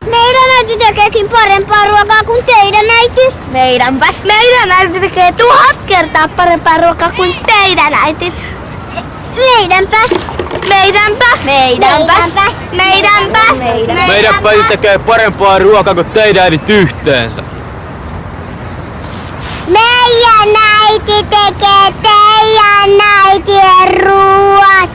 Meidän äiti tekeekin parempaa ruokaa kuin teidän äiti. Meidän äiti tekee 1000 kertaa parempaa ruokaa kuin teidän äitit. Meidänpäs. Meidän äiti tekee parempaa ruokaa kuin teidän äidit yhteensä. Meidän äiti tekee teidän äitien ruoat.